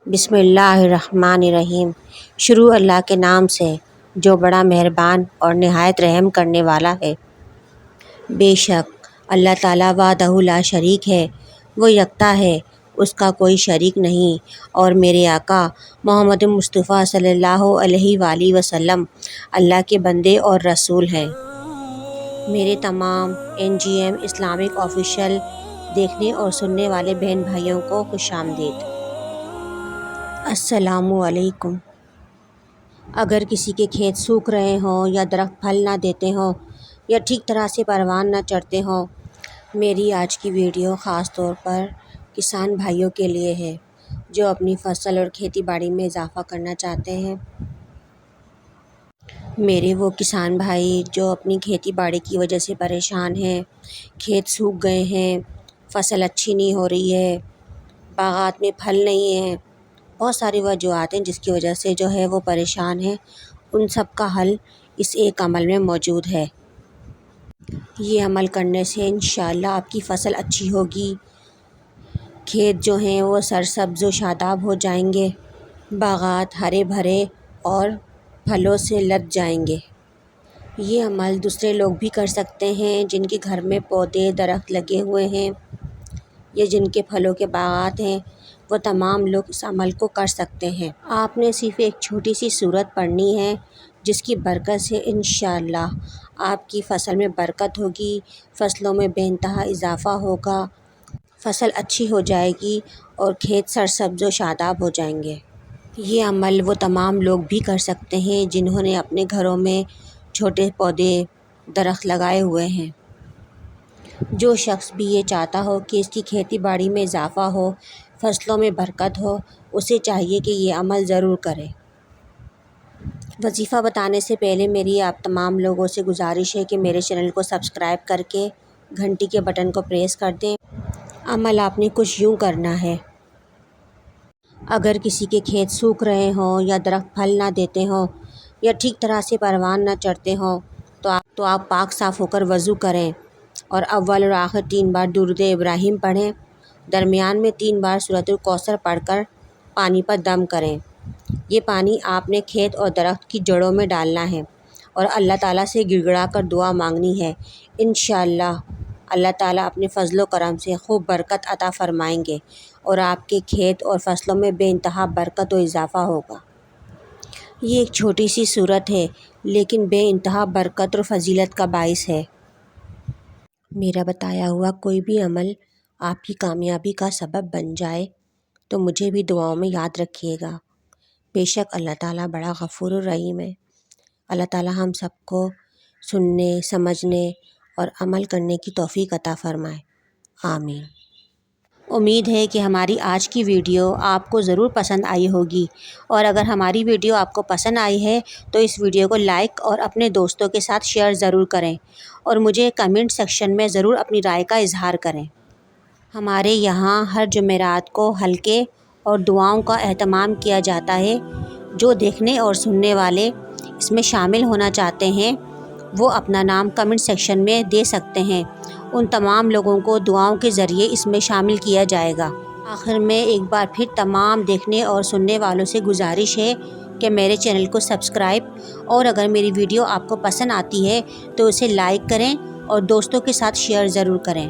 بسم اللہ الرحمن الرحیم۔ شروع اللہ کے نام سے جو بڑا مہربان اور نہایت رحم کرنے والا ہے۔ بے شک اللہ تعالیٰ وحدہ لا شریک ہے، وہ یکتا ہے، اس کا کوئی شریک نہیں، اور میرے آقا محمد مصطفیٰ صلی اللہ علیہ وآلہ وسلم اللہ کے بندے اور رسول ہیں۔ میرے تمام NGM اسلامک آفیشیل دیکھنے اور سننے والے بہن بھائیوں کو خوش آمدید۔ السلام علیکم۔ اگر کسی کے کھیت سوکھ رہے ہوں یا درخت پھل نہ دیتے ہوں یا ٹھیک طرح سے پروان نہ چڑھتے ہوں، میری آج کی ویڈیو خاص طور پر کسان بھائیوں کے لیے ہے جو اپنی فصل اور کھیتی باڑی میں اضافہ کرنا چاہتے ہیں۔ میرے وہ کسان بھائی جو اپنی کھیتی باڑی کی وجہ سے پریشان ہیں، کھیت سوکھ گئے ہیں، فصل اچھی نہیں ہو رہی ہے، باغات میں پھل نہیں ہیں، بہت ساری وجوہات ہیں جس کی وجہ سے جو ہے وہ پریشان ہیں، ان سب کا حل اس ایک عمل میں موجود ہے۔ یہ عمل کرنے سے انشاءاللہ آپ کی فصل اچھی ہوگی، کھیت جو ہیں وہ سرسبز و شاداب ہو جائیں گے، باغات ہرے بھرے اور پھلوں سے لد جائیں گے۔ یہ عمل دوسرے لوگ بھی کر سکتے ہیں جن کے گھر میں پودے درخت لگے ہوئے ہیں یا جن کے پھلوں کے باغات ہیں، وہ تمام لوگ اس عمل کو کر سکتے ہیں۔ آپ نے صرف ایک چھوٹی سی سورت پڑھنی ہے جس کی برکت سے انشاءاللہ آپ کی فصل میں برکت ہوگی، فصلوں میں بے انتہا اضافہ ہوگا، فصل اچھی ہو جائے گی اور کھیت سرسبز و شاداب ہو جائیں گے۔ یہ عمل وہ تمام لوگ بھی کر سکتے ہیں جنہوں نے اپنے گھروں میں چھوٹے پودے درخت لگائے ہوئے ہیں۔ جو شخص بھی یہ چاہتا ہو کہ اس کی کھیتی باڑی میں اضافہ ہو، فصلوں میں برکت ہو، اسے چاہیے کہ یہ عمل ضرور کرے۔ وظیفہ بتانے سے پہلے میری آپ تمام لوگوں سے گزارش ہے کہ میرے چینل کو سبسکرائب کر کے گھنٹی کے بٹن کو پریس کر دیں۔ عمل آپ نے کچھ یوں کرنا ہے۔ اگر کسی کے کھیت سوکھ رہے ہوں یا درخت پھل نہ دیتے ہوں یا ٹھیک طرح سے پروان نہ چڑھتے ہوں تو آپ پاک صاف ہو کر وضو کریں اور اول اور آخر 3 بار درود ابراہیم پڑھیں، درمیان میں 3 بار سورۃ الکوثر پڑھ کر پانی پر دم کریں۔ یہ پانی آپ نے کھیت اور درخت کی جڑوں میں ڈالنا ہے اور اللہ تعالیٰ سے گڑ گڑا کر دعا مانگنی ہے۔ انشاءاللہ اللہ تعالیٰ اپنے فضل و کرم سے خوب برکت عطا فرمائیں گے اور آپ کے کھیت اور فصلوں میں بے انتہا برکت و اضافہ ہوگا۔ یہ ایک چھوٹی سی سورت ہے لیکن بے انتہا برکت اور فضیلت کا باعث ہے۔ میرا بتایا ہوا کوئی بھی عمل آپ کی کامیابی کا سبب بن جائے تو مجھے بھی دعاؤں میں یاد رکھیے گا۔ بے شک اللہ تعالیٰ بڑا غفور الرحیم ہے۔ اللہ تعالیٰ ہم سب کو سننے، سمجھنے اور عمل کرنے کی توفیق عطا فرمائے، آمین۔ امید ہے کہ ہماری آج کی ویڈیو آپ کو ضرور پسند آئی ہوگی، اور اگر ہماری ویڈیو آپ کو پسند آئی ہے تو اس ویڈیو کو لائک اور اپنے دوستوں کے ساتھ شیئر ضرور کریں اور مجھے کمنٹ سیکشن میں ضرور اپنی رائے کا اظہار کریں۔ ہمارے یہاں ہر جمعرات کو حلقے اور دعاؤں کا اہتمام کیا جاتا ہے۔ جو دیکھنے اور سننے والے اس میں شامل ہونا چاہتے ہیں وہ اپنا نام کمنٹ سیکشن میں دے سکتے ہیں، ان تمام لوگوں کو دعاؤں کے ذریعے اس میں شامل کیا جائے گا۔ آخر میں ایک بار پھر تمام دیکھنے اور سننے والوں سے گزارش ہے کہ میرے چینل کو سبسکرائب، اور اگر میری ویڈیو آپ کو پسند آتی ہے تو اسے لائک کریں اور دوستوں کے ساتھ شیئر ضرور کریں۔